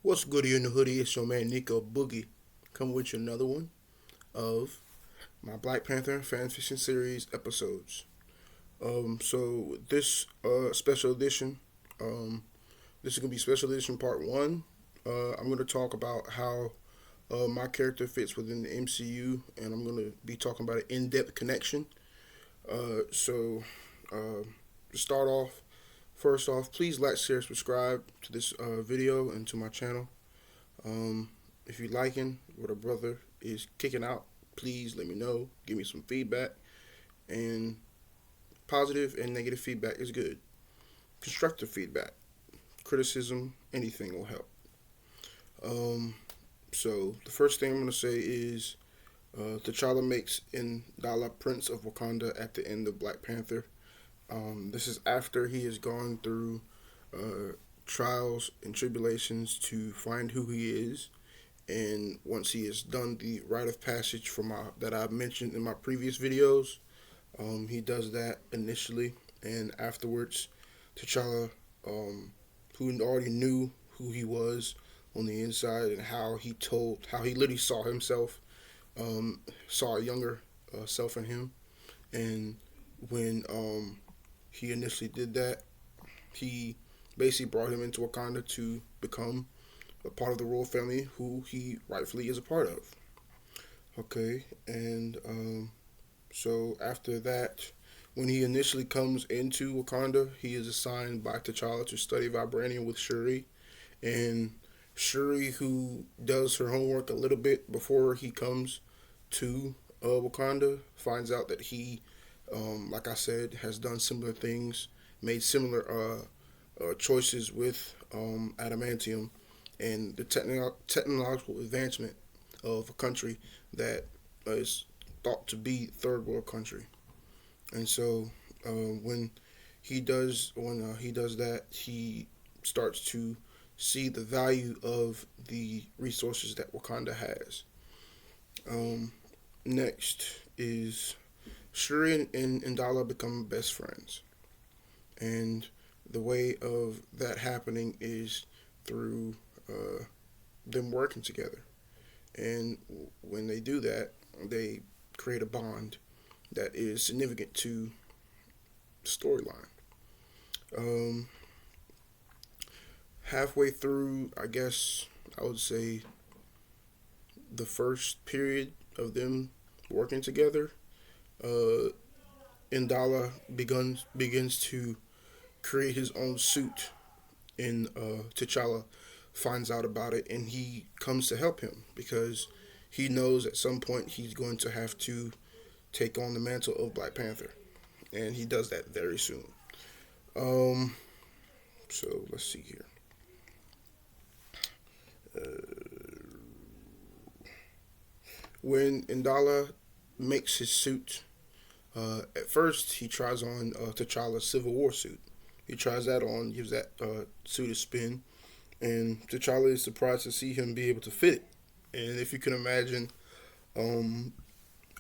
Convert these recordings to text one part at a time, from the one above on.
What's goody in the hoodie? It's your man Nico Boogie coming with you another one of my Black Panther fan fiction series episodes. So this special edition, this is gonna be special edition part one. I'm gonna talk about how my character fits within the MCU, and I'm gonna be talking about an in-depth connection. So to start off, first off, please like, share, subscribe to this video and to my channel. Um, if you're liking what a brother is kicking out, please let me know. Give me some feedback. And positive and negative feedback is good. Constructive feedback, criticism, anything will help. Um, so the first thing I'm going to say is T'Challa makes N'Dala Prince of Wakanda at the end of Black Panther. This is after he has gone through trials and tribulations to find who he is. And once he has done the rite of passage that I mentioned in my previous videos, he does that initially, and afterwards, T'Challa, who already knew who he was on the inside and how he literally saw himself, saw a younger self in him, and when he initially did that, he basically brought him into Wakanda to become a part of the royal family who he rightfully is a part of. Okay, and so after that, when he initially comes into Wakanda, he is assigned by T'Challa to study vibranium with Shuri, and Shuri, who does her homework a little bit before he comes to Wakanda, finds out that he, like I said, has done similar things, made similar choices with adamantium, and the technological advancement of a country that is thought to be third world country. And so when he does that, he starts to see the value of the resources that Wakanda has. Um, Next is Shuri and N'Dala become best friends, and the way of that happening is through them working together. And when they do that, they create a bond that is significant to the storyline. Um, Halfway through, I guess I would say the first period of them working together, uh, N'Dala begins to create his own suit, and T'Challa finds out about it, and he comes to help him because he knows at some point he's going to have to take on the mantle of Black Panther, and he does that very soon. Um, so let's see here. When N'Dala makes his suit, at first he tries on T'Challa's Civil War suit. He tries that on, gives that suit a spin, and T'Challa is surprised to see him be able to fit it. And if you can imagine, um,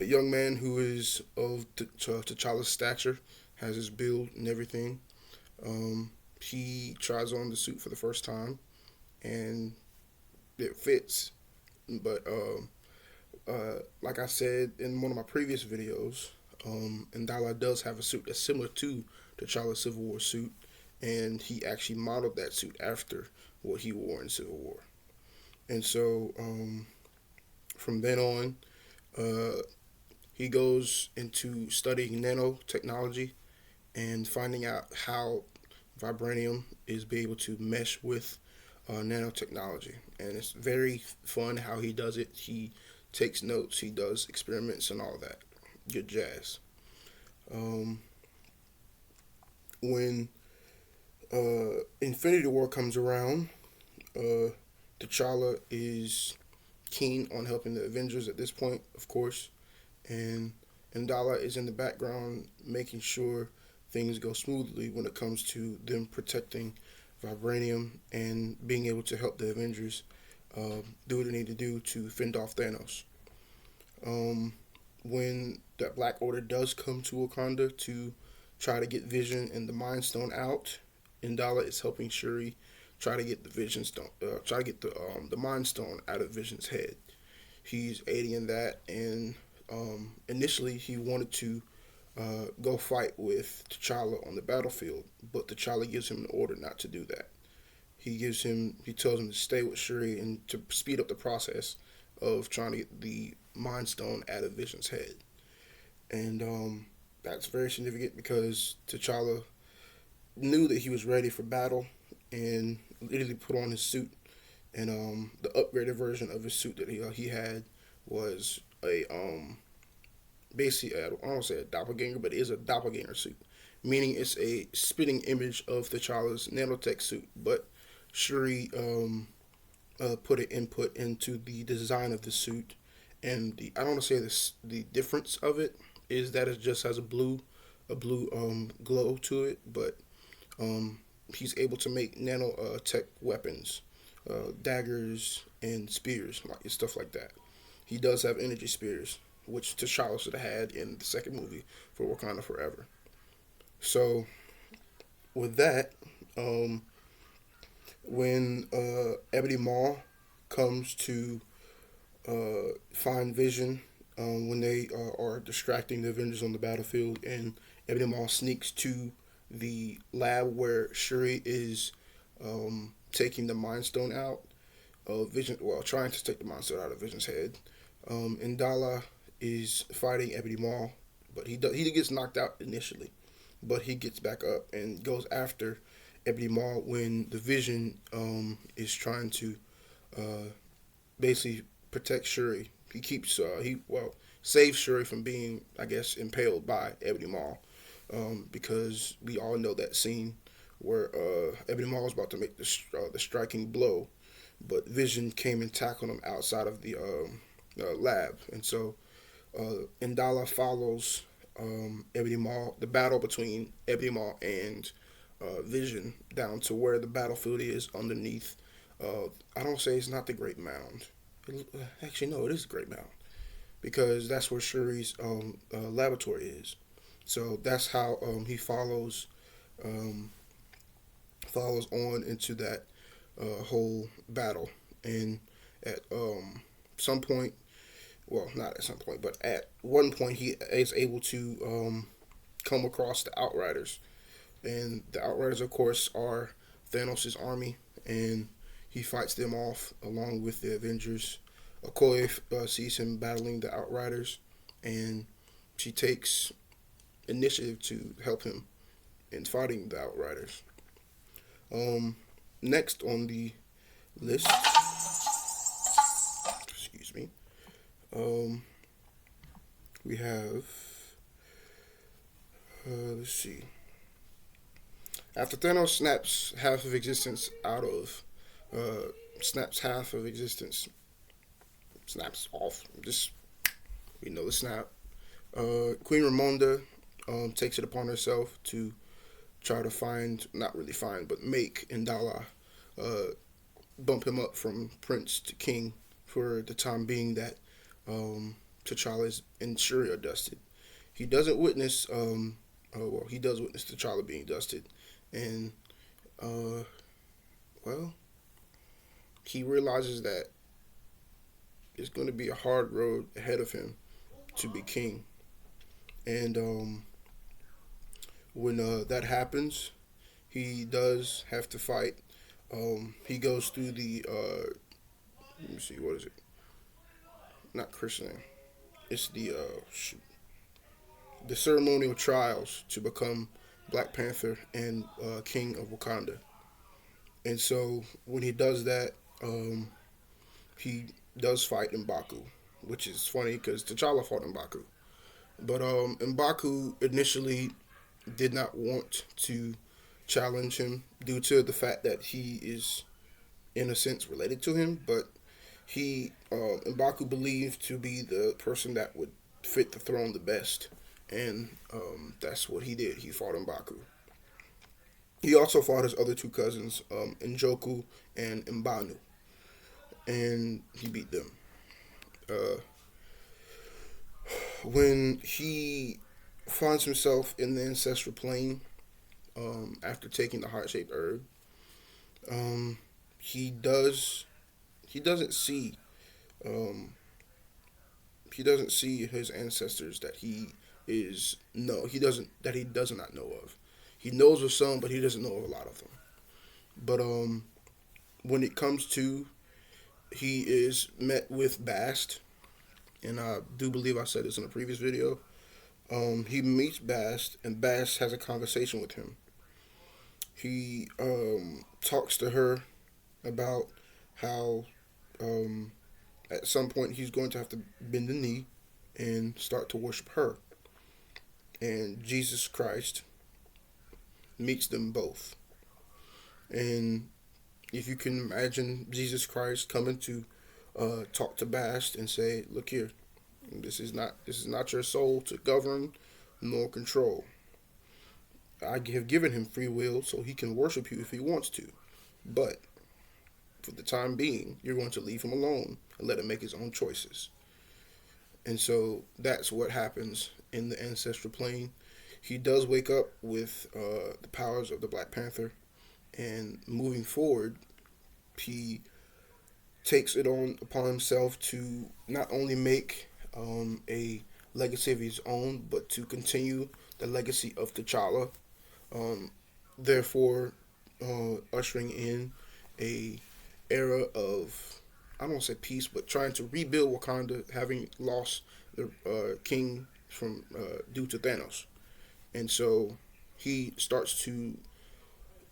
a young man who is of T'Challa's stature, has his build and everything, he tries on the suit for the first time, and it fits. But like I said in one of my previous videos, N'Dala does have a suit that's similar to T'Challa's Civil War suit, and he actually modeled that suit after what he wore in Civil War. And so from then on, uh, he goes into studying nanotechnology and finding out how vibranium is be able to mesh with nanotechnology. And it's very fun how he does it. He takes notes, he does experiments, and all that. Good jazz. Um, when Infinity War comes around, uh, T'Challa is keen on helping the Avengers at this point, of course, and N'Dala is in the background making sure things go smoothly when it comes to them protecting vibranium and being able to help the Avengers do what they need to do to fend off Thanos. Um, when that Black Order does come to Wakanda to try to get Vision and the Mind Stone out, N'Dala is helping Shuri try to get the Vision Stone, try to get the Mind Stone out of Vision's head. He's aiding in that, and initially he wanted to go fight with T'Challa on the battlefield, but T'Challa gives him an order not to do that. He tells him to stay with Shuri and to speed up the process of trying to get the Mind Stone out of Vision's head. And that's very significant because T'Challa knew that he was ready for battle and literally put on his suit. And the upgraded version of his suit that he had was a basically, I don't want to say a doppelganger, but it is a doppelganger suit, meaning it's a spitting image of T'Challa's nanotech suit. But Shuri put an input into the design of the suit, and I don't want to say this. The difference of it is that it just has a blue glow to it, but um, he's able to make nano tech weapons, daggers and spears, like stuff like that. He does have energy spears, which T'Challa should have had in the second movie for Wakanda Forever. So with that, um, when Ebony Maw comes to find Vision, when they are distracting the Avengers on the battlefield, and Ebony Maw sneaks to the lab where Shuri is taking the Mind Stone out of Vision, well, trying to take the Mind Stone out of Vision's head. Indala is fighting Ebony Maw, but he gets knocked out initially, but he gets back up and goes after Ebony Maw when the Vision is trying to uh, basically protect Shuri. He keeps he well saves Shuri from being, I guess, impaled by Ebony Maw, because we all know that scene where Ebony Maw was about to make the striking blow, but Vision came and tackled him outside of the lab, and so Indala follows Ebony Maw, the battle between Ebony Maw and Vision, down to where the battlefield is underneath. I don't say it's not the Great Mound. Actually, no, it is the Great Mound because that's where Shuri's laboratory is. So that's how he um, follows on into that whole battle, and at some point, well, not at some point, but at one point, he is able to come across the Outriders, and the Outriders, of course, are Thanos' army, and he fights them off along with the Avengers. Okoye sees him battling the Outriders, and she takes initiative to help him in fighting the Outriders. Um, Next on the list, excuse me, um, we have, let's see. After Thanos snaps half of existence, snaps off. Just we know the snap. Queen Ramonda takes it upon herself to try to find, not really find, but make Indala uh, bump him up from prince to king for the time being that T'Challa and Shuri are dusted. He doesn't witness, he does witness T'Challa being dusted, and uh, well, he realizes that it's going to be a hard road ahead of him to be king. And when that happens, he does have to fight. He goes through the let me see, what is it? Not christening. It's the ceremonial trials to become Black Panther and King of Wakanda. And so when he does that, he does fight M'Baku, which is funny because T'Challa fought M'Baku. But M'Baku initially did not want to challenge him due to the fact that he is, in a sense, related to him. But M'Baku believed to be the person that would fit the throne the best, and that's what he did. He fought M'Baku. He also fought his other two cousins, Njoku and Mbanu, and he beat them. Uh, when he finds himself in the ancestral plane after taking the heart shaped herb, Um, he does he doesn't see um, he doesn't see his ancestors that he does not know of. He knows of some, but he doesn't know of a lot of them. But when it comes to he is met with Bast, and I do believe I said this in a previous video. He meets Bast, and Bast has a conversation with him. He talks to her about how um, at some point he's going to have to bend the knee and start to worship her. And Jesus Christ meets them both. And if you can imagine Jesus Christ coming to talk to Bast and say, "Look here, this is not your soul to govern nor control. I have given him free will so he can worship you if he wants to, but for the time being, you're going to leave him alone and let him make his own choices." And so that's what happens in the ancestral plane. He does wake up with the powers of the Black Panther, and moving forward, he takes it on upon himself to not only make a legacy of his own, but to continue the legacy of T'Challa. Um, Therefore, ushering in a era of, I don't want to say peace, but trying to rebuild Wakanda, having lost the king from due to Thanos. And so he starts to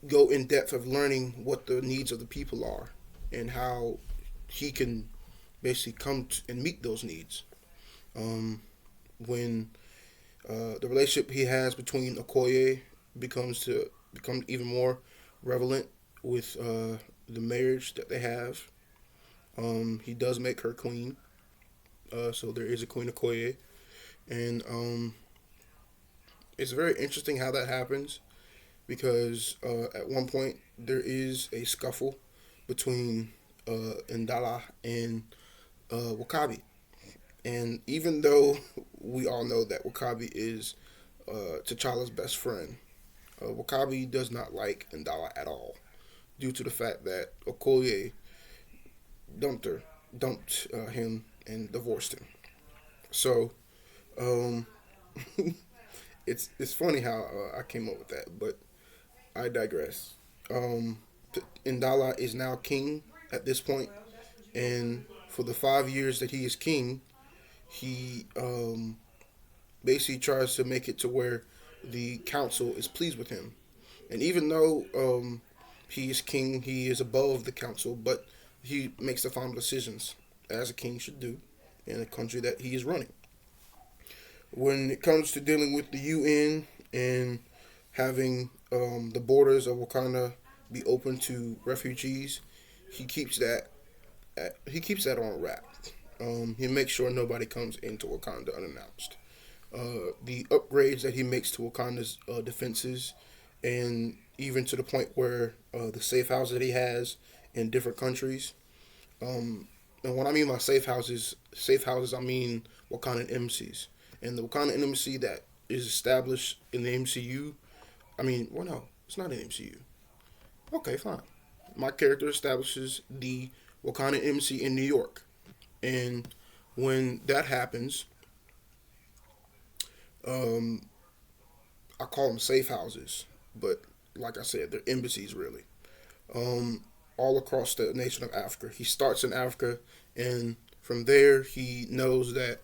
go in depth of learning what the needs of the people are and how he can basically and meet those needs. Um, when the relationship he has between Okoye becomes even more relevant with the marriage that they have. He does make her queen, so there is a Queen Okoye, and it's very interesting how that happens because at one point there is a scuffle between Ndala and Wakabi. And even though we all know that Wakabi is T'Challa's best friend, Wakabi does not like Ndala at all, due to the fact that Okoye dumped him and divorced him. So um, it's funny how I came up with that, but I digress. Um, Ndala is now king at this point, and for the 5 years that he is king, he basically tries to make it to where the council is pleased with him. And even though he is king, he is above the council, but he makes the final decisions as a king should do in a country that he is running. When it comes to dealing with the UN and having the borders of Wakanda be open to refugees, he keeps that on wrap. He makes sure nobody comes into Wakanda unannounced. The upgrades that he makes to Wakanda's defenses, and even to the point where the safe houses that he has in different countries. And what I mean by safe houses, I mean Wakandan embassies. And the Wakandan embassy that is established in the MCU, I mean, well, no, it's not an MCU. Okay, fine. My character establishes the Wakanda embassy in New York. And when that happens, um, I call them safe houses, but like I said, they're embassies really. Um, all across the nation of Africa. He starts in Africa, and from there he knows that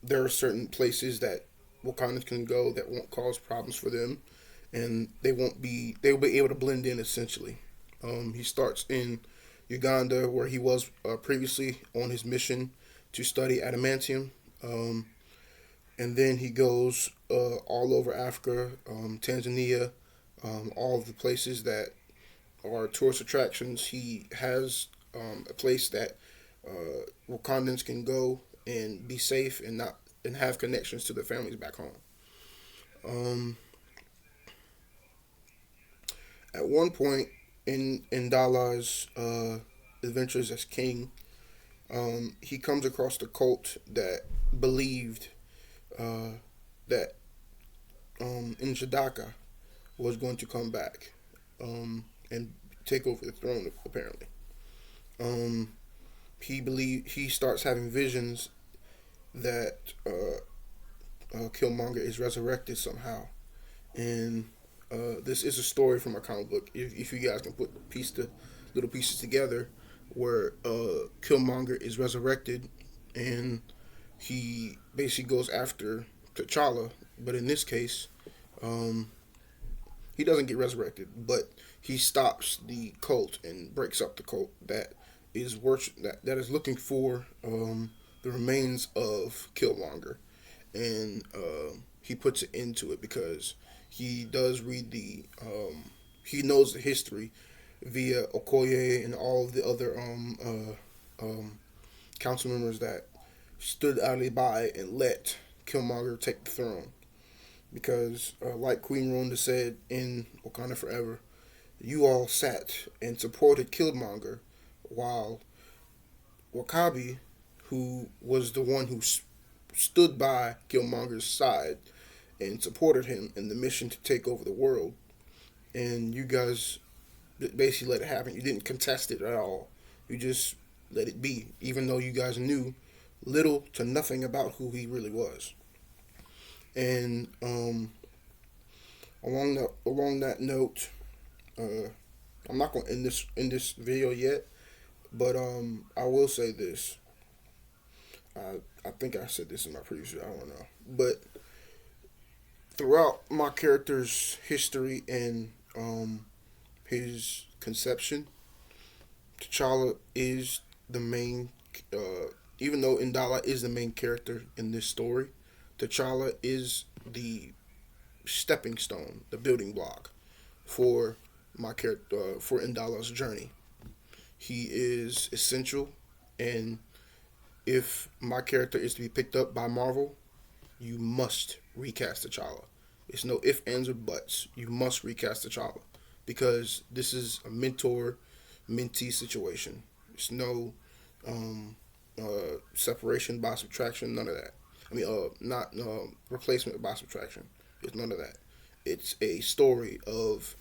there are certain places that Wakandans can go that won't cause problems for them, and they'll be able to blend in essentially. He starts in Uganda, where he was previously on his mission to study adamantium. And then he goes all over Africa, Tanzania, all of the places that are tourist attractions. He has a place that Wakandans can go and be safe and not and have connections to their families back home. Um, at one point in Dala's adventures as king, he comes across the cult that believed that Njadaka was going to come back and take over the throne. Apparently, um, he starts having visions that Killmonger is resurrected somehow, and this is a story from a comic book. If you guys can put little pieces together, where Killmonger is resurrected, and he basically goes after T'Challa, but in this case, um, he doesn't get resurrected, but he stops the cult and breaks up the cult that is looking for the remains of Killmonger, and he puts it into it because he does read he knows the history via Okoye and all of the other council members that stood idly by and let Killmonger take the throne. Because, like Queen Ronda said in Wakanda Forever, you all sat and supported Killmonger while Wakabi, who was the one who stood by Killmonger's side and supported him in the mission to take over the world, and you guys basically let it happen. You didn't contest it at all. You just let it be, even though you guys knew little to nothing about who he really was. And along that note, I'm not gonna end this video yet, but I will say this. I think I said this in my previous video. I don't know, but throughout my character's history and his conception, T'Challa is the main. Even though Indala is the main character in this story, T'Challa is the stepping stone, the building block for my character for Indala's journey. He is essential, and if my character is to be picked up by Marvel, you must recast T'Challa. It's no ifs, ands, or buts. You must recast T'Challa because this is a mentor mentee situation. There's no separation by subtraction, none of that. I mean, not replacement by subtraction. It's none of that. It's a story of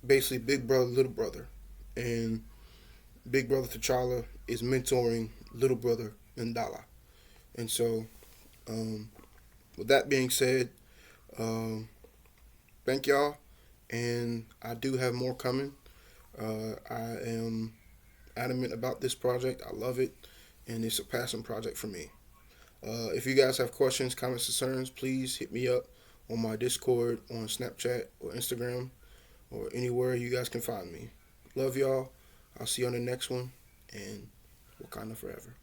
basically big brother, little brother, and big brother T'Challa is mentoring little brother N'Dala. And so, um, with that being said, um, thank y'all, and I do have more coming. I am adamant about this project. I love it, and it's a passion project for me. If you guys have questions, comments, concerns, please hit me up on my Discord, on Snapchat, or Instagram, or anywhere you guys can find me. Love y'all. I'll see you on the next one, and Wakanda forever.